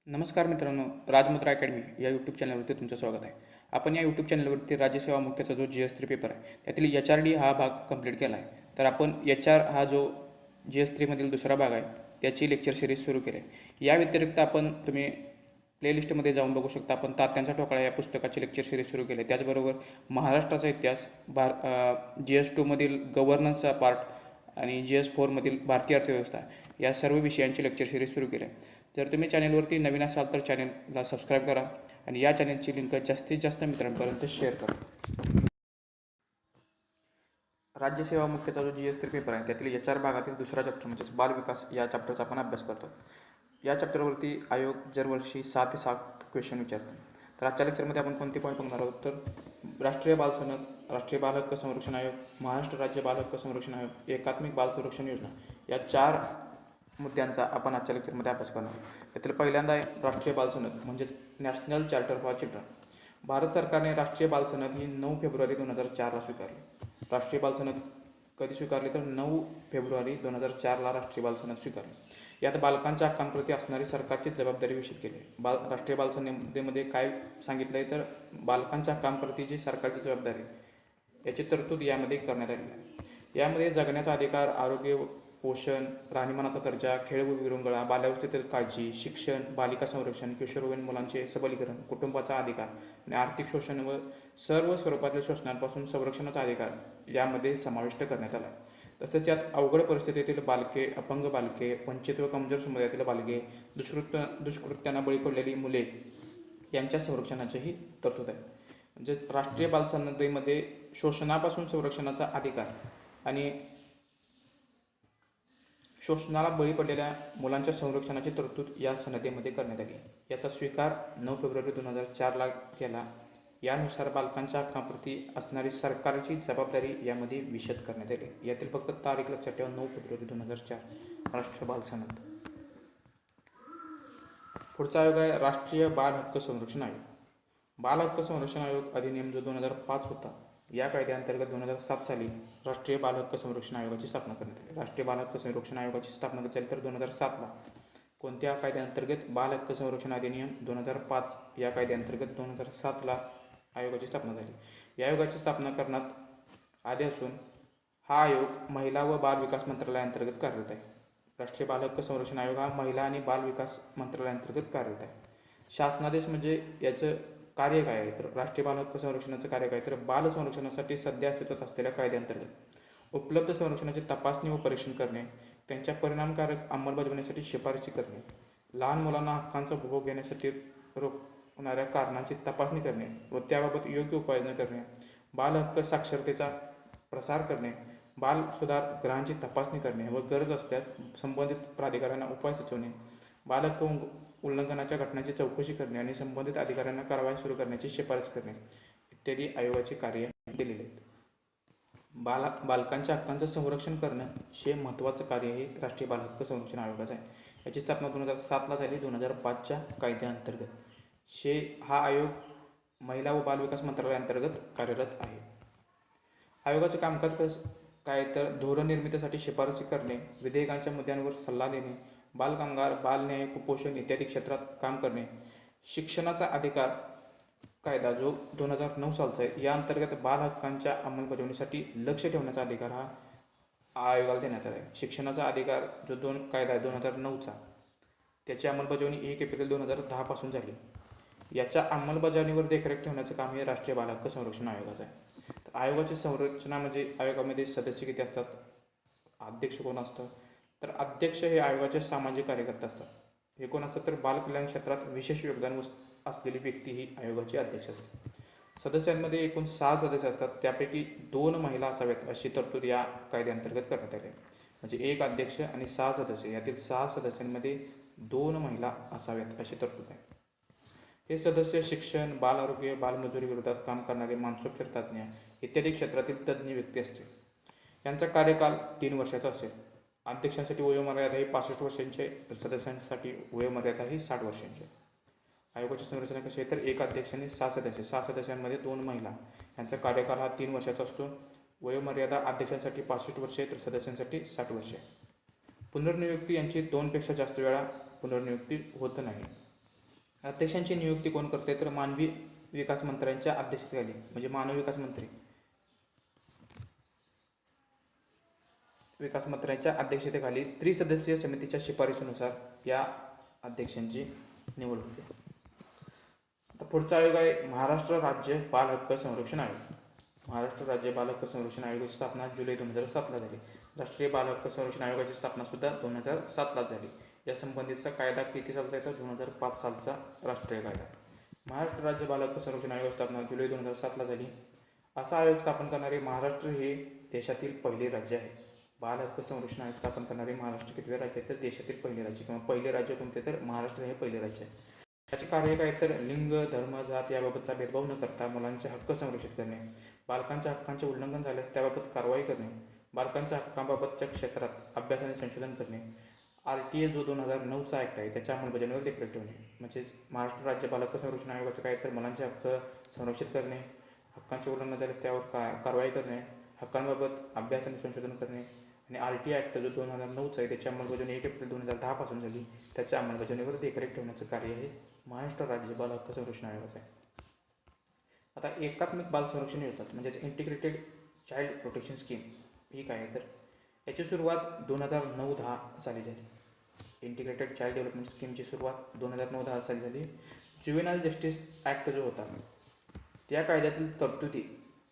नमस्कार मित्रांनो, राजमुद्रा अकॅडमी या यूट्यूब चॅनलवरती तुमचं स्वागत आहे. आपण या यूट्यूब चॅनलवरती राज्यसेवा मुख्याचा जो GS3 पेपर आहे त्यातील HR-D हा भाग कंप्लीट केला आहे. तर आपण HR हा जो GS3 मधील दुसरा भाग आहे त्याची लेक्चर सिरीज सुरू केली आहे. या व्यतिरिक्त तुम्ही प्लेलिस्टमध्ये जाऊन बघू शकता. आपण तात्यांचा ठोकळा या पुस्तकाची लेक्चर सिरीज सुरू केली आहे. त्याचबरोबर महाराष्ट्राचा इतिहास, GS2 मधील गव्हर्नन्सचा पार्ट आणि GS4 मधील भारतीय अर्थव्यवस्था या सर्व विषयांची लेक्चर सिरीज सुरू केली आहे. जर तुम्ही चॅनलवरती नवीन असाल तर चॅनलला सबस्क्राईब करा आणि या चॅनलची लिंक जास्तीत जास्त मित्रांपर्यंत शेअर करा. राज्यसेवा मुख्याचा जो GS3 पेपर आहे त्यातील HR भागातील दुसरा चॅप्टर म्हणजेच बालविकास या चॅप्टरचा आपण अभ्यास करतो. या चॅप्टरवरती आयोग दरवर्षी 6 ते 7 क्वेश्चन विचारतो. तर आजच्या लेक्चरमध्ये आपण कोणते पॉईंट बघणार आहोत तर राष्ट्रीय बाल सनद, राष्ट्रीय बाल हक्क संरक्षण आयोग, महाराष्ट्र राज्य बाल हक्क संरक्षण आयोग, एकात्मिक बाल संरक्षण योजना या 4 मुद्द्यांचा आपण आजच्या लेक्चरमध्ये अभ्यास करणार आहोत. त्यातील पहिल्यांदा आहे राष्ट्रीय बाल सनद म्हणजेच national charter for children. Bharat सरकारने राष्ट्रीय बाल सनद ही 9 फेब्रुवारी 2004ला स्वीकारली. राष्ट्रीय बाल सनद कधी स्वीकारली तर 9 फेब्रुवारी 2004ला राष्ट्रीय बाल सनद स्वीकारली. यात बालकांच्या हक्कांप्रती असणारी सरकारची जबाबदारी विषद केली आहे. राष्ट्रीय बाल सनदेमध्ये काय सांगितलं आहे तर बालकांच्या हक्कांप्रती जी सरकारची जबाबदारी याची तरतूद यामध्ये करण्यात आली आहे. यामध्ये जगण्याचा अधिकार, आरोग्य, पोषण, राहणीमानाचा दर्जा, खेळ व विरंगुळा, बाल्यावस्थेतील काळजी, शिक्षण, बालिका संरक्षण, किशोरवयीन मुलांचे सबलीकरण, कुटुंबाचा अधिकार आणि आर्थिक शोषण व सर्व स्वरूपातील शोषणांपासून संरक्षणाचा अधिकार यामध्ये समाविष्ट करण्यात आला. तसेच यात अवघड परिस्थितीतील बालके, अपंग बालके, वंचित व कमजोर समुदायातील बालके, दुष्कृत्यांना बळी पडलेली मुले यांच्या संरक्षणाचीही तरतूद आहे. म्हणजेच राष्ट्रीय बाल सनदेमध्ये शोषणापासून संरक्षणाचा अधिकार आणि शोषणाला बळी पडलेल्या मुलांच्या संरक्षणाची तरतूद या सनदेमध्ये करण्यात आली. याचा स्वीकार 9 फेब्रुवारी 2004ला केला. यानुसार बालकांच्या हक्कांप्रती असणारी सरकारची जबाबदारी यामध्ये विशद करण्यात आली. यातील फक्त तारीख लक्षात ठेवा, 9 फेब्रुवारी 2004 राष्ट्रीय बाल सनद. पुढचा आयोग आहे राष्ट्रीय बाल हक्क संरक्षण आयोग. बाल हक्क संरक्षण आयोग अधिनियम जो 2005 होता, या कायद्याअंतर्गत 2007 साली राष्ट्रीय बाल हक्क संरक्षण आयोगाची स्थापना करण्यात आली. राष्ट्रीय बाल हक्क संरक्षण आयोगाची स्थापना कधी झाली तर 2007ला. कोणत्या कायद्याअंतर्गत? बाल हक्क संरक्षण अधिनियम 2005 या कायद्याअंतर्गत 2007ला आयोगाची स्थापना झाली. या आयोगाची स्थापना करण्यात आली असून हा आयोग महिला व बाल विकास मंत्रालयाअंतर्गत कार्यरत आहे. राष्ट्रीय बाल हक्क संरक्षण आयोग हा महिला आणि बाल विकास मंत्रालयाअंतर्गत कार्यरत आहे. शासनादेश म्हणजे याचं कार्य काय आहे तर राष्ट्रीय बाल हक्क संरक्षणाचं कार्य काय तर बाल संरक्षणासाठी सध्या अस्तित्वात असलेल्या कायद्यांतर्गत उपलब्ध संरक्षणाची तपासणी व परीक्षण करणे, त्यांच्या परिणामकारक अंमलबजावणीसाठी शिफारशी करणे, लहान मुलांना हक्कांचा उपभोग घेण्यासाठी रोखणाऱ्या कारणांची तपासणी करणे व त्याबाबत योग्य उपाययोजना करणे, बाल हक्क साक्षरतेचा प्रसार करणे, बाल सुधार गृहांची तपासणी करणे व गरज असल्यास संबंधित प्राधिकाऱ्यांना उपाय सुचवणे, बाल हक्क उल्लंघनाच्या घटनांची चौकशी करणे आणि संबंधित अधिकाऱ्यांना कारवाई सुरू करण्याची शिफारस करणे इत्यादी आयोगाची कार्य दिलेली आहेत. बालकांच्या हक्कांचं संरक्षण करणं हे महत्त्वाचं कार्य हे राष्ट्रीय बाल हक्क संरक्षण आयोगाचं आहे. याची स्थापना 2007ला झाली 2005च्या कायद्याअंतर्गत. हा आयोग महिला व बाल विकास मंत्रालयाअंतर्गत कार्यरत आहे. आयोगाचे कामकाज काय तर धोरण निर्मितीसाठी शिफारसी करणे, विधेयकांच्या मुद्द्यांवर सल्ला देणे, बालकामगार, बालन्याय, कुपोषण इत्यादी क्षेत्रात काम करणे, शिक्षणाचा अधिकार कायदा जो 2009 सालचा आहे या अंतर्गत बाल हक्कांच्या अंमलबजावणीसाठी लक्ष ठेवण्याचा अधिकार हा आयोगाला देण्यात आला आहे. शिक्षणाचा अधिकार जो कायदा आहे 2009चा त्याची अंमलबजावणी 1 एप्रिल 2010 पासून झाली. याच्या अंमलबजावणीवर देखरेख ठेवण्याचं काम हे राष्ट्रीय बाल हक्क संरक्षण आयोगाचं आहे. तर आयोगाची संरचना म्हणजे आयोगामध्ये सदस्य किती असतात, अध्यक्ष कोण असतं तर अध्यक्ष हे आयोगाचे सामाजिक कार्यकर्ते असतात. हे कोण असतात तर बालकल्याण क्षेत्रात विशेष योगदान असलेली व्यक्ती ही आयोगाची अध्यक्ष असते. सदस्यांमध्ये एकूण 6 सदस्य असतात, त्यापैकी 2 महिला असाव्यात अशी तरतूद या कायद्याअंतर्गत करण्यात आली आहे. म्हणजे 1 अध्यक्ष आणि 6 सदस्य, यातील 6 सदस्यांमध्ये 2 महिला असाव्यात अशी तरतूद आहे. हे सदस्य शिक्षण, बाल आरोग्य, बालमजुरी विरोधात काम करणारे मानसोपचार तज्ज्ञ इत्यादी क्षेत्रातील तज्ज्ञ व्यक्ती असतील. यांचा कार्यकाल 3 वर्षाचा असेल. अध्यक्षांसाठी वयोमर्यादा ही 65 वर्षांची आहे तर सदस्यांसाठी वयोमर्यादा ही 60 वर्षांची आहे. आयोगाची संरचना कशी आहे तर 1 अध्यक्ष आणि 6 सदस्य, 6 सदस्यांमध्ये 2 महिला. यांचा कार्यकाल हा 3 वर्षाचा असतो. वयोमर्यादा अध्यक्षांसाठी 65 वर्षे तर सदस्यांसाठी 60 वर्षे. पुनर्नियुक्ती यांची 2 पेक्षा जास्त वेळा पुनर्नियुक्ती होत नाही. अध्यक्षांची नियुक्ती कोण करते तर मानवी विकास मंत्र्यांच्या अध्यक्षतेखाली, म्हणजे मानव विकास मंत्र्यांच्या अध्यक्षतेखाली त्रिसदस्यीय समितीच्या शिफारशीनुसार या अध्यक्षांची निवड होते. आता पुढचा आयोग आहे महाराष्ट्र राज्य बाल हक्क संरक्षण आयोग. महाराष्ट्र राज्य बाल हक्क संरक्षण आयोगाची स्थापना जुलै 2007ला झाली. राष्ट्रीय बाल हक्क संरक्षण आयोगाची स्थापना सुद्धा 2007ला झाली. या संबंधीचा कायदा किती सालचा आहे तर 2005 सालचा राष्ट्रीय कायदा. महाराष्ट्र राज्य बाल हक्क संरक्षण आयोगाची स्थापना जुलै 2007ला झाली. असा आयोग स्थापन करणारे महाराष्ट्र हे देशातील पहिले राज्य आहे. बाल हक्क संरक्षण आयोग स्थापन करणारे महाराष्ट्र कितवे राज्य आहे तर देशातील पहिले राज्य, किंवा पहिले राज्य कोणते तर महाराष्ट्र हे पहिले राज्य आहे. याचे कार्य काय तर लिंग, धर्म, जात याबाबतचा भेदभाव न करता मुलांचे हक्क संरक्षित करणे, बालकांच्या हक्कांचे उल्लंघन झाल्यास त्याबाबत कारवाई करणे, बालकांच्या हक्कांबाबतच्या क्षेत्रात अभ्यास आणि संशोधन करणे, RTA जो 2009चा ॲक्ट आहे त्याच्या अंमलबजावणीवर देखरेख ठेवणे. म्हणजेच महाराष्ट्र राज्य बाल हक्क संरक्षण आयोगाचं काय तर मुलांचे हक्क संरक्षित करणे, हक्कांचे उल्लंघन झाल्यास त्यावर कारवाई करणे, हक्कांबाबत अभ्यास आणि संशोधन करणे, आणि RTA ॲक्ट जो 2009चा आहे त्याची अंमलबजावणी 1 एप्रिल 2010 पासून झाली, त्याच्या अंमलबजावणीवर देखरेख ठेवण्याचं कार्य हे महाराष्ट्र राज्य बाल हक्क संरक्षण आयोगाचं आहे. आता एकात्मिक बाल संरक्षण योजना म्हणजेच इंटिग्रेटेड चाइल्ड प्रोटेक्शन स्कीम ही काय आहे तर याची सुरुवात 2009-10 साली झाली. इंटिग्रेटेड चाइल्ड डेव्हलपमेंट स्कीमची सुरुवात 2009-10 साली झाली. ज्युव्हेनाइल जस्टिस ॲक्ट जो होता त्या कायद्यातील तरतुदी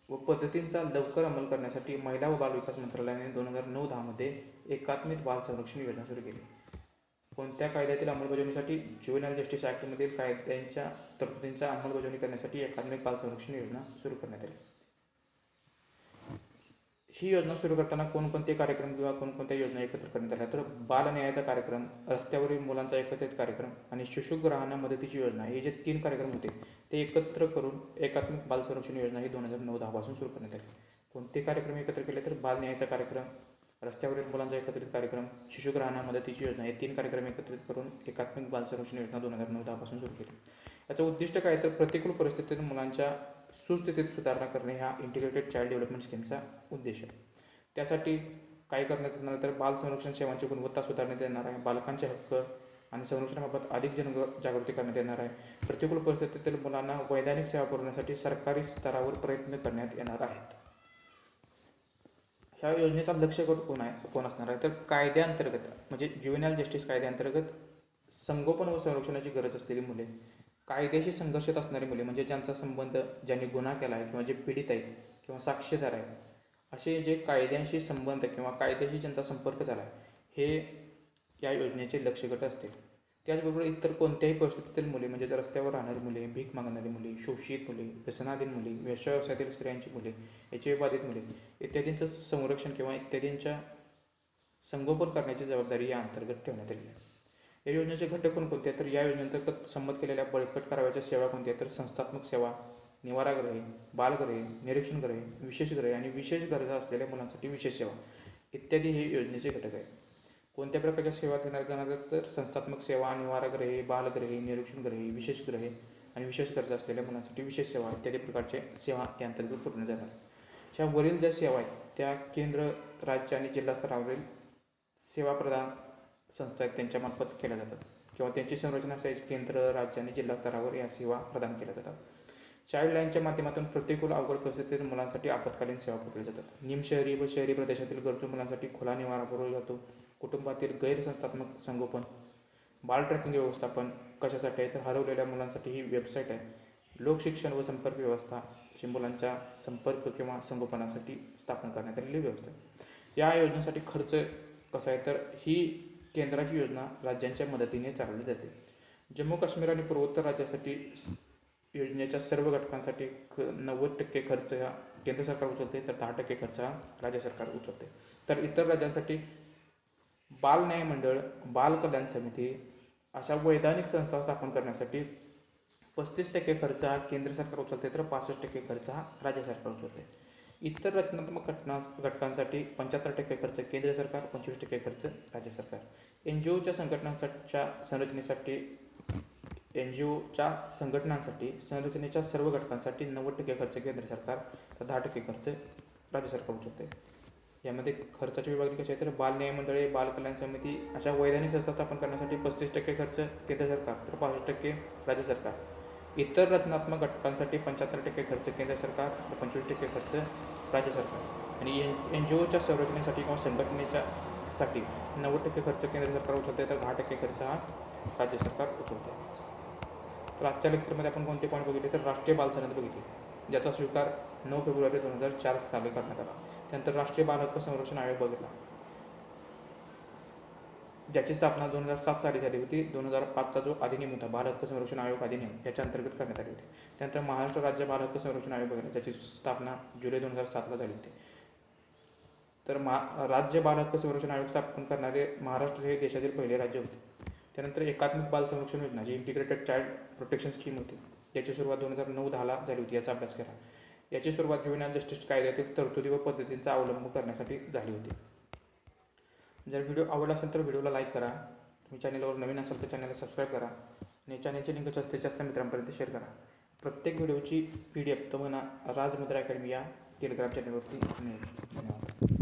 व पद्धतींचा लवकर अंमल करण्यासाठी महिला व बालविकास मंत्रालयाने 2009-10 मध्ये एकात्मिक बाल संरक्षण योजना सुरू केली. कोणत्या कायद्यातील अंमलबजावणीसाठी ज्युव्हेनाइल जस्टिस ॲक्टमधील कायद्यांच्या तरतुदींचा अंमलबजावणी करण्यासाठी एकात्मिक बाल संरक्षण योजना सुरू करण्यात आली. ही योजना सुरू करताना कोणकोणते कार्यक्रम किंवा कोणकोणत्या योजना एकत्र करण्यात आल्या तर बाल न्यायाचा कार्यक्रम, रस्त्यावरील मुलांचा एकत्रित कार्यक्रम आणि शिशुग्राहांना मदतीची योजना हे जे 3 कार्यक्रम होते ते एकत्र करून एकात्मिक बाल संरक्षण योजना ही 2009-10 पासून सुरू करण्यात आली. कोणते कार्यक्रम एकत्र केले तर बाल न्यायाचा कार्यक्रम, रस्त्यावरील मुलांचा एकत्रित कार्यक्रम, शिशुग्राहांना मदतीची योजना हे 3 कार्यक्रम एकत्रित करून एकात्मिक बाल संरक्षण योजना 2009-10 पासून सुरू केली. याचं उद्दिष्ट काय तर प्रतिकूल परिस्थितीत मुलांच्या सुस्थितीत सुधारणा करणे हा इंटिग्रेटेड चाइल्ड डेव्हलपमेंट स्कीमचा उद्देश आहे. त्यासाठी काय करण्यात येणार तर बाल संरक्षण सेवांची गुणवत्ता सुधारण्यात येणार आहे, बालकांचे हक्क आणि संरक्षणाबाबत अधिक जनजागृती करण्यात येणार आहे, प्रतिकूल परिस्थितीतील मुलांना वैधानिक सेवा पुरवण्यासाठी सरकारी स्तरावर प्रयत्न करण्यात येणार आहेत. ह्या योजनेचा लक्ष्य कोण असणार आहे तर कायद्याअंतर्गत म्हणजे ज्युव्हेनाइल जस्टिस कायद्याअंतर्गत संगोपन व संरक्षणाची गरज असलेली मुले, कायद्याशी संघर्षित असणारी मुले म्हणजे ज्यांचा संबंध, ज्यांनी गुन्हा केला आहे किंवा जे पीडित आहेत किंवा साक्षीदार आहेत, असे जे कायद्याशी संबंध किंवा कायद्याशी ज्यांचा संपर्क झाला आहे हे या योजनेचे लक्ष्य गट असतील. त्याचबरोबर इतर कोणत्याही परिस्थितीतील मुले म्हणजे रस्त्यावर राहणारी मुले, भीक मागणारी मुले, शोषित मुले, व्यसनाधीन मुले, व्यवसायातील स्त्रियांची मुले, HIV बाधित मुले इत्यादींचं संरक्षण किंवा इत्यादींच्या संगोपन करण्याची जबाबदारी या अंतर्गत ठेवण्यात आली आहे. या योजनेचे घटक कोणते तर या योजनेअंतर्गत संमत केलेल्या बळकट करावयाच्या सेवा कोणत्या तर संस्थात्मक सेवा, निवारागृहे, बालगृहे, निरीक्षणगृहे, विशेष गृहे आणि विशेष गरजा असलेल्या मुलांसाठी विशेष सेवा इत्यादी हे योजनेचे घटक आहेत. कोणत्या प्रकारच्या सेवा देण्यात जाणार तर संस्थात्मक सेवा, निवारागृहे, बालगृहे, निरीक्षणगृहे, विशेष गृहे आणि विशेष गरजा असलेल्या मुलांसाठी विशेष सेवा इत्यादी प्रकारच्या सेवा या अंतर्गत पुरवण्यात जाणार. ह्या वरील ज्या सेवा आहेत त्या केंद्र, राज्य आणि जिल्हा स्तरावरील सेवा प्रदान संस्था आहेत त्यांच्यामार्फत केल्या जातात किंवा त्यांची संरचना अशी केंद्र, राज्य आणि जिल्हा स्तरावर या सेवा प्रदान केल्या जातात. चाइल्ड लाईनच्या माध्यमातून प्रतिकूल अवघड परिस्थितीतील मुलांसाठी आपत्कालीन सेवा पुरवल्या जातात. निमशहरी व शहरी प्रदेशातील गरजू मुलांसाठी खुला निवारा पुरवला जातो. कुटुंबातील गैरसंस्थात्मक संगोपन, बाल ट्रॅकिंग व्यवस्थापन कशासाठी आहे तर हरवलेल्या मुलांसाठी ही वेबसाईट आहे. लोकशिक्षण व संपर्क व्यवस्था ही मुलांच्या संपर्क किंवा संगोपनासाठी स्थापन करण्यात आलेली व्यवस्था आहे. या योजनेसाठी खर्च कसा आहे तर ही केंद्राची योजना राज्यांच्या मदतीने चालवली जाते. जम्मू काश्मीर आणि पूर्वोत्तर राज्यासाठी योजनेच्या सर्व घटकांसाठी 90% खर्च हा केंद्र सरकार उचलते तर 10% खर्च हा राज्य सरकार उचलते. तर इतर राज्यांसाठी बाल न्याय मंडळ, बाल कल्याण समिती अशा वैधानिक संस्था स्थापन करण्यासाठी 35% खर्च हा केंद्र सरकार उचलते तर 65% खर्च हा राज्य सरकार उचलते. इतर रचनात्मक घटकांसाठी 75% खर्च केंद्र सरकार, 25% खर्च राज्य सरकार. NGOच्या संरचनेच्या सर्व घटकांसाठी 90% खर्च केंद्र सरकार तर 10% खर्च राज्य सरकार उचलते. यामध्ये खर्चाची विभागणी कशी आहे तर बाल न्याय मंडळे, बाल कल्याण समिती अशा वैधानिक संस्था स्थापन करण्यासाठी 35% खर्च केंद्र सरकार तर 65% राज्य सरकार. इतर रचनात्मक घटकांसाठी 75% खर्च केंद्र सरकार तर 25% खर्च राज्य सरकार. आणि NGOच्या संरचनेसाठी किंवा संघटनेच्यासाठी 90% खर्च केंद्र सरकार उचलते तर 10% खर्च हा राज्य सरकार उचलते. तर आजच्या लेक्चरमध्ये आपण कोणते पॉईंट बघितले तर राष्ट्रीय बाल सनद बघितली, ज्याचा स्वीकार 9 फेब्रुवारी 2004 साली करण्यात आला. त्यानंतर राष्ट्रीय बाल हक्क संरक्षण आयोग बघितला, ज्याची स्थापना 2007 साली झाली होती. 2005चा जो अधिनियम होता बाल हक्क संरक्षण आयोग अधिनियम याच्या अंतर्गत करण्यात आली होती. त्यानंतर महाराष्ट्र राज्य बाल हक्क संरक्षण आयोग बघितला, ज्याची स्थापना जुलै 2007ला झाली होती. तर राज्य बाल हक्क संरक्षण आयोग स्थापन करणारे महाराष्ट्र हे देशातील पहिले राज्य होते. त्यानंतर एकात्मिक बाल संरक्षण योजना जी इंटिग्रेटेड चाइल्ड प्रोटेक्शन स्कीम होती, याची सुरुवात 2009-10ला झाली होती. याचा अभ्यास करा. याची सुरुवात ज्युव्हेनाइल जस्टिस कायद्यातील तरतुदी व पद्धतींचा अवलंब करण्यासाठी झाली होती. जर व्हिडिओ आवडला असेल तर व्हिडिओला लाईक करा. तुम्ही चॅनलवर नवीन असाल तर चॅनलला सबस्क्राईब करा आणि चॅनलची लिंक जास्तीत जास्त मित्रांपर्यंत शेअर करा. प्रत्येक व्हिडिओची PDF तुम्हाला राजमुद्रा अकॅडमी या टेलिग्राम चॅनलवरती मिळेल. धन्यवाद.